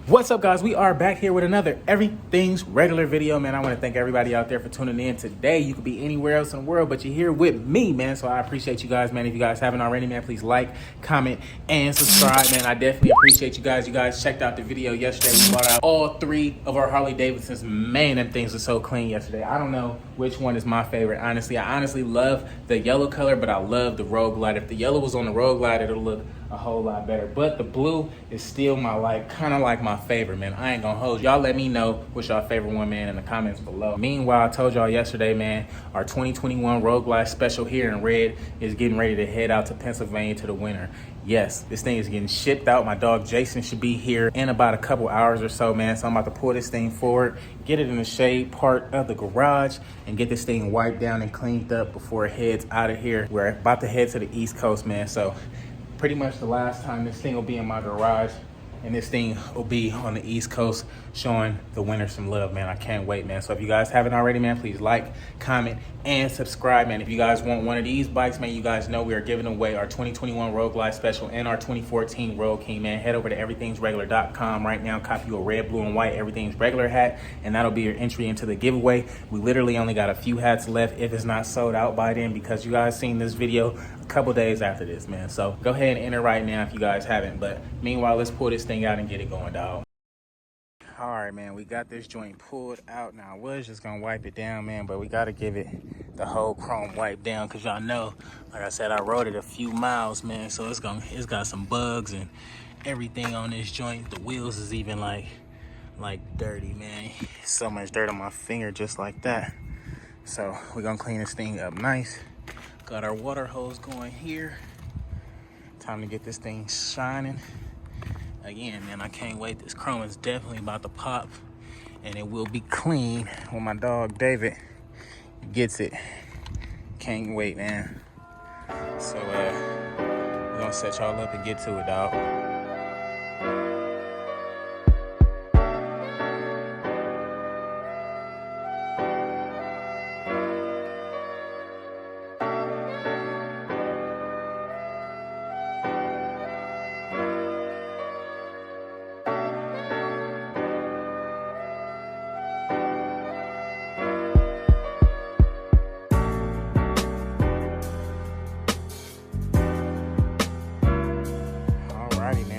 What's up, guys? We are back here with another Everything's Regular video, man. I want to thank everybody out there for tuning in today. You could be anywhere else in the world, but you're here with me, man. So I appreciate you guys, man. If you guys haven't already, man, please like, comment, and subscribe, man. I definitely appreciate you guys. You guys checked out the video yesterday. We bought out all three of our Harley Davidsons. Man, them things are so clean yesterday. I don't know which one is my favorite, honestly. I honestly love the yellow color, but I love the Road Glide. If the yellow was on the Road Glide, it'll look a whole lot better, but the blue is still my kind of like my favorite, man. I ain't gonna hold y'all. Let me know what's y'all favorite one, man, in the comments below. Meanwhile, I told y'all yesterday, man, our 2021 Road Glide special here in red is getting ready to head out to Pennsylvania to the winter. Yes, this thing is getting shipped out. My dog Jason should be here in about a couple hours or so, man. So I'm about to pull this thing forward, get it in the shade part of the garage, and get this thing wiped down and cleaned up before it heads out of here. We're about to head to the East Coast, man. So pretty much the last time this thing will be in my garage, and this thing will be on the East Coast showing the winter some love, man. I can't wait, man. So if you guys haven't already, man, please like, comment, and subscribe, man. If you guys want one of these bikes, man, you guys know we are giving away our 2021 Road Glide Special and our 2014 Road King, man. Head over to everythingsregular.com right now. Copy you a red, blue, and white Everything's Regular hat, and that'll be your entry into the giveaway. We literally only got a few hats left if it's not sold out by then, because you guys seen this video a couple days after this, man. So go ahead and enter right now if you guys haven't. But meanwhile, let's pull this thing out and get it going, dog. All right, man, we got this joint pulled out. Now, I was just gonna wipe it down, man, but we gotta give it the whole chrome wipe down, because y'all know, like I said, I rode it a few miles, man, so it's got some bugs and everything on this joint. The wheels is even like dirty, man. So much dirt on my finger just like that. So we're gonna clean this thing up nice. Got our water hose going here. Time to get this thing shining. Again, man, I can't wait. This chrome is definitely about to pop, and it will be clean when my dog David gets it. Can't wait, man. So we're gonna set y'all up and get to it, dog.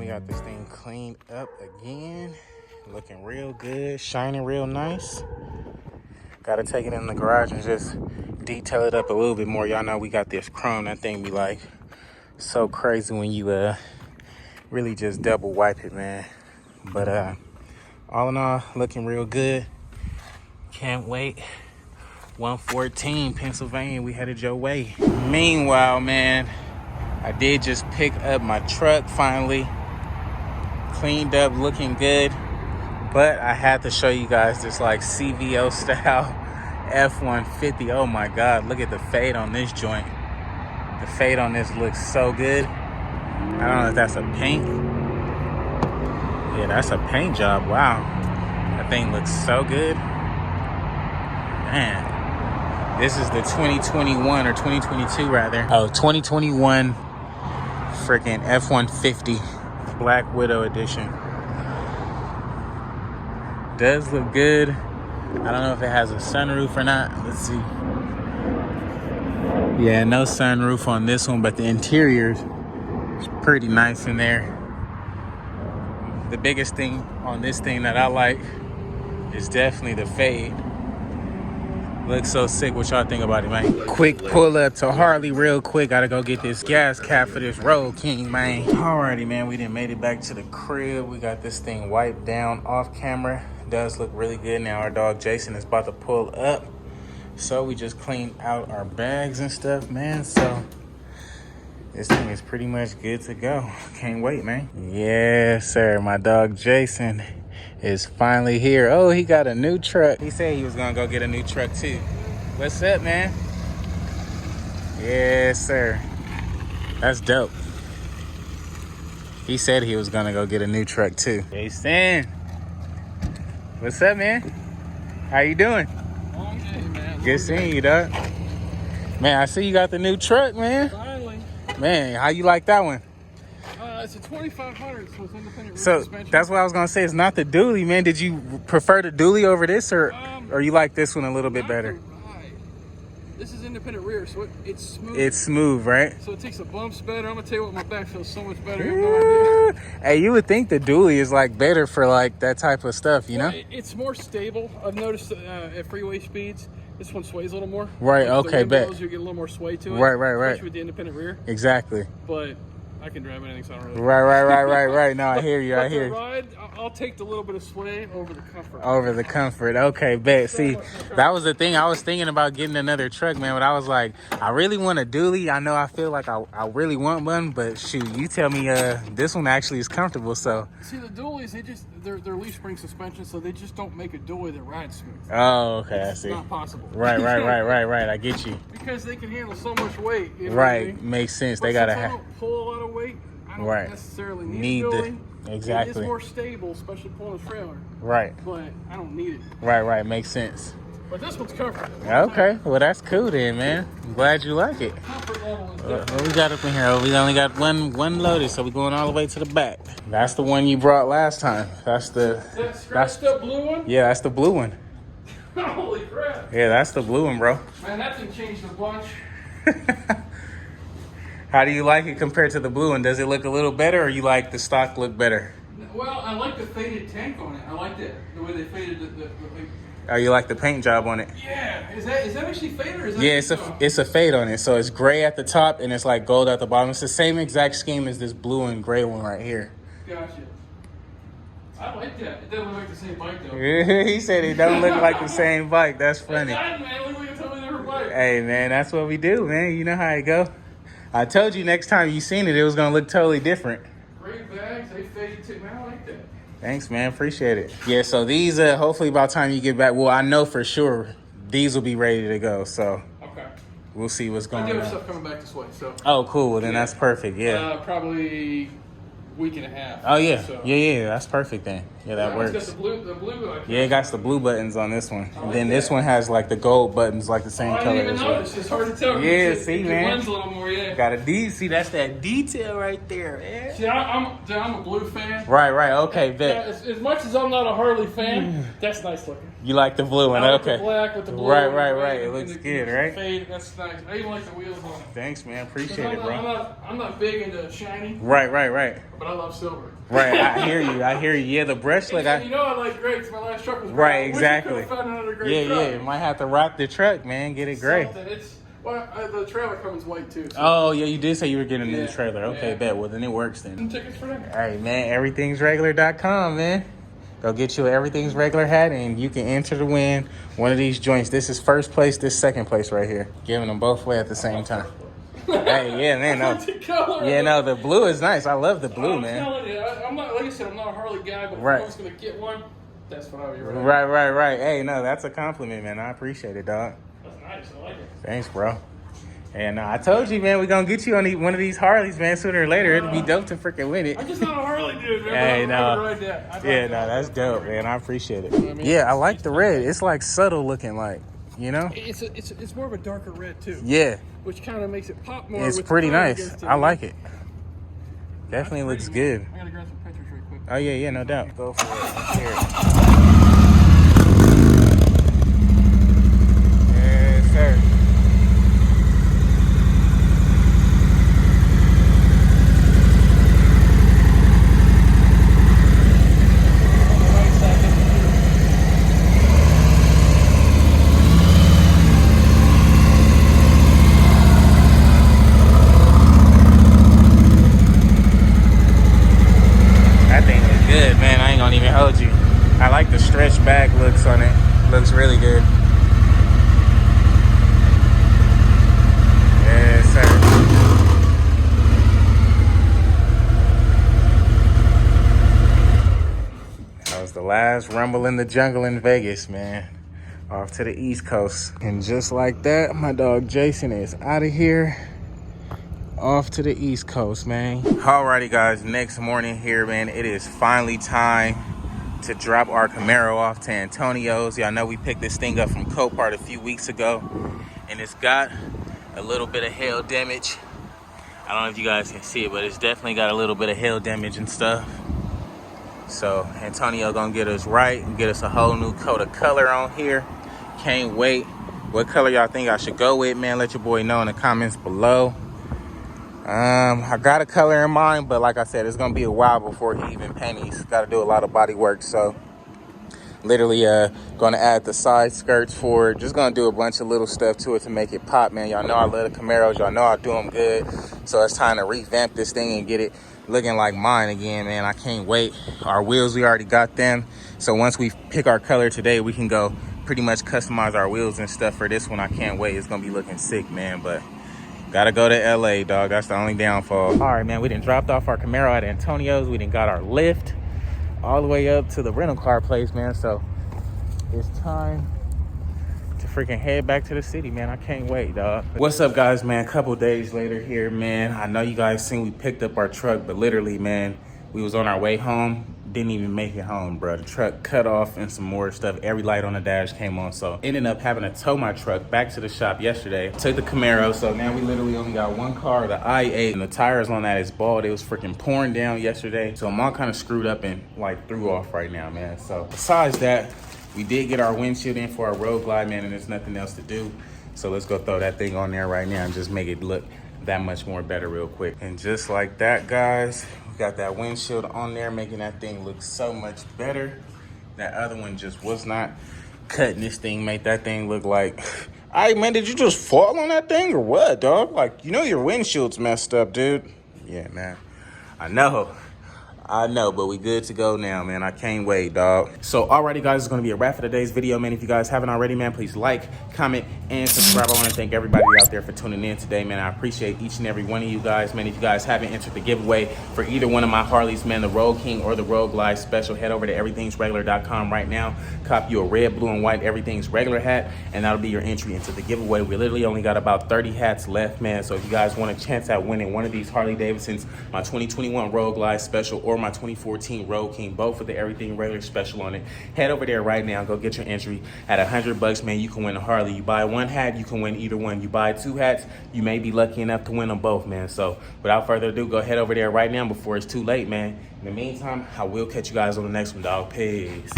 Got this thing cleaned up again, looking real good, shining real nice. Gotta take it in the garage and just detail it up a little bit more. Y'all know we got this chrome. That thing be like so crazy when you really just double wipe it, man. But all in all, looking real good. Can't wait. 114 Pennsylvania, we headed your way. Meanwhile, man, I did just pick up my truck finally. Cleaned up, looking good, but I had to show you guys this like CVO style F-150. Oh my God, look at the fade on this joint. The fade on this looks so good. I don't know if that's a paint. Yeah, that's a paint job. Wow, that thing looks so good. Man, this is the 2021 or 2022 rather. Oh, 2021 freaking F-150. Black Widow edition. Does look good. I don't know if it has a sunroof or not. Let's see. Yeah, no sunroof on this one, but the interior is pretty nice in there. The biggest thing on this thing that I like is definitely the fade. Looks so sick. What y'all think about it, man? Quick pull up to Harley real quick. Gotta go get this gas cap for this Road King, man. Alrighty, man. We done made it back to the crib. We got this thing wiped down off camera. Does look really good. Now our dog Jason is about to pull up. So we just cleaned out our bags and stuff, man. So this thing is pretty much good to go. Can't wait, man. Yes, sir. My dog Jason is finally here. Oh, he got a new truck. He said he was gonna go get a new truck too. What's up, man? Yes, sir. That's dope. He said he was gonna go get a new truck too. Jason, what's up, man? How you doing? Oh, hey, man. Good seeing you, dog. Man, I see you got the new truck, man. Finally. Man, how you like that one? It's a 2500, so it's independent rear So suspension. that's what I was gonna say. It's not the dually, man. Did you prefer the dually over this, or you like this one a little bit better? This is independent rear, so it's smooth. It's smooth, right? So it takes the bumps better. I'm gonna tell you what, my back feels so much better. You have no idea. Hey, you would think the dually is like better for like that type of stuff, you know? It's more stable. I've noticed at freeway speeds, this one sways a little more. Right. Like Okay. Bet. you get a little more sway to it. Right. Especially with the independent rear. Exactly. But I can drive anything, so I don't really. Right. No, I hear you. But the ride, I'll take the little bit of sway over the comfort. Over the comfort. Okay, bet. See, that was the thing. I was thinking about getting another truck, man, but I was like, I really want a dually. I know I feel like I really want one, but shoot, you tell me this one actually is comfortable, so. See, the dualies, they're leaf spring suspension, so they just don't make a dually that rides smooth. Oh, okay, I see. It's not possible. Right. I get you. Because they can handle so much weight. You know Right, what I mean? makes sense. But They gotta since I have. don't pull a lot of weight, I don't Right. necessarily need a dually. Exactly. It is more stable, especially pulling a trailer. Right. But I don't need it. Right. Makes sense. But this one's comfortable. Okay, well that's cool then, man. I'm glad you like it. Comfort level is different. What we got up in here? We only got one loaded, so we're going all the way to the back. That's the one you brought last time. That's That scratched up blue one? Yeah, that's the blue one. Holy crap. Yeah, that's the blue one, bro. Man, that thing changed a bunch. How do you like it compared to the blue one? Does it look a little better, or you like the stock look better? Well, I like the faded tank on it. I like that, the way they faded the Oh, you like the paint job on it? yeah. Is that actually faded, or is that? Yeah, it's a fade on it. So it's gray at the top and it's like gold at the bottom. It's the same exact scheme as this blue and gray one right here. Gotcha. I like that. It doesn't look like the same bike though. He said it don't look like the same bike. That's funny. It doesn't, man. It looks like a totally different bike. Hey, man, that's what we do, man. You know how it go. I told you next time you seen it, it was gonna look totally different. Great bags. They faded too. Man, I like that. Thanks, man. Appreciate it. Yeah, so these, hopefully by the time you get back, well, I know for sure these will be ready to go. So Okay. we'll see what's going I do have on. stuff coming back this way, so. Oh, cool. Well, then Yeah. that's perfect. Yeah. Probably week and a half. Oh, yeah. So. Yeah. That's perfect then. Yeah, that It's works. got the blue. Yeah, it got the blue buttons on this one. And then this one has like the gold buttons, like the same I color didn't even as well. notice. It's hard to tell. Yeah, see, it man. blends a little more, yeah. Got a see, that's that detail right there, man. See, I'm a blue fan. Right. Okay, Yeah, bet. as much as I'm not a Harley fan, that's nice looking. You like the blue one, I like okay. the black with the blue. Right. and the red It and looks the good, right? Fade, that's nice. I even like the wheels on it. Thanks, man. 'Cause Appreciate it, bro. I'm not big into shiny, Right. but I love silver. Right, I hear you. Yeah, the brush, like, And you know I like gray 'cause my last truck was gray. Right, I wish I exactly. could've found another gray truck. Yeah. Might have to rock the truck, man. Get it gray. Something. The trailer comes white too. So. Oh, yeah, you did say you were getting a new Yeah, trailer. Okay, yeah. bet. Well, then it works then. Some tickets for that. Hey, man, everythingsregular.com, man. Go get you an Everything's Regular hat, and you can enter to win one of these joints. This is first place, this second place right here. Giving them both away at the same time. Hey, yeah, man, no. Color. Yeah, no, the blue is nice. I love the blue, I'm man. telling you, I'm not, like I said, I'm not a Harley guy, but Right. if I was going to get one, that's what I would be right. Right. Hey, no, that's a compliment, man. I appreciate it, dog. That's nice. I like it. Thanks, bro. And I told you, man, we're going to get you on one of these Harleys, man, sooner or later. It'd be dope to freaking win it. I'm just not a Harley dude, man. Hey, but I would ride that. I'd Yeah, ride no, that. that's dope, man. I appreciate it. You know what I mean? Yeah, I like the red. It's like subtle looking, like, you know? It's more of a darker red too. Yeah, Which kind of makes it pop more. it's with pretty the color nice. against it. I like it. Definitely looks good. I gotta grab some pictures real quick. Oh, yeah, no doubt. Go for it. Here. Yes, sir. That thing looks good, man. I ain't gonna even hold you. I like the stretch back looks on it. Looks really good. Yes, sir. That was the last Rumble in the Jungle in Vegas, man. Off to the East Coast. And just like that, my dog Jason is out of here. Off to the East Coast, man. Alrighty, guys, next morning here, man, it is finally time to drop our Camaro off to Antonio's. Y'all know we picked this thing up from Copart a few weeks ago, and it's got a little bit of hail damage I don't know if you guys can see it, but it's definitely got a little bit of hail damage and stuff. So Antonio gonna get us right and get us a whole new coat of color on here. Can't wait. What color y'all think I should go with, man? Let your boy know in the comments below. I got a color in mind, but like I said, it's gonna be a while before he even paints. He's got to do a lot of body work, so literally gonna add the side skirts for it. Just gonna do a bunch of little stuff to it to make it pop, man. Y'all know I love the Camaros. Y'all know I do them good, so it's time to revamp this thing and get it looking like mine again, man. I can't wait. Our wheels, we already got them, so once we pick our color today, we can go pretty much customize our wheels and stuff for this one. I can't wait. It's gonna be looking sick, man. But gotta go to LA, dog. That's the only downfall. All right, man, we done dropped off our Camaro at Antonio's. We done got our lift all the way up to the rental car place, man. So it's time to freaking head back to the city, man. I can't wait, dog. What's up, guys, man? A couple days later here, man. I know you guys seen we picked up our truck, but literally, man, we was on our way home. Didn't even make it home, bro. The truck cut off and some more stuff. Every light on the dash came on, so ended up having to tow my truck back to the shop yesterday. Took the Camaro, so now we literally only got one car, the i8, and the tires on that is bald. It was freaking pouring down yesterday, so I'm all kind of screwed up and like threw off right now, man. So besides that, we did get our windshield in for our road glide, man, and there's nothing else to do. So let's go throw that thing on there right now and just make it look that much more better real quick. And just like that, guys, we got that windshield on there, making that thing look so much better. That other one just was not cutting. This thing made that thing look like, all right, man, did you just fall on that thing or what, dog? Like, you know your windshield's messed up, dude. Yeah, man, I know, but we good to go now, man. I can't wait, dog. So alrighty, guys, it's gonna be a wrap for today's video, man. If you guys haven't already, man, please like, comment, and subscribe. I want to thank everybody out there for tuning in today, man. I appreciate each and every one of you guys, man. If you guys haven't entered the giveaway for either one of my Harleys, man, the Road King or the Road Glide Special, head over to everythingsregular.com right now. Cop you a red, blue, and white Everything's Regular hat, and that'll be your entry into the giveaway. We literally only got about 30 hats left, man. So if you guys want a chance at winning one of these Harley Davidsons, my 2021 Road Glide Special or my 2014 Road King, both with the Everything Regular Special on it, head over there right now. Go get your entry. At $100, man, you can win a Harley. You buy one hat, you can win either one. You buy two hats, you may be lucky enough to win them both, man. So without further ado, go head over there right now before it's too late, man. In the meantime, I will catch you guys on the next one, dog. Peace.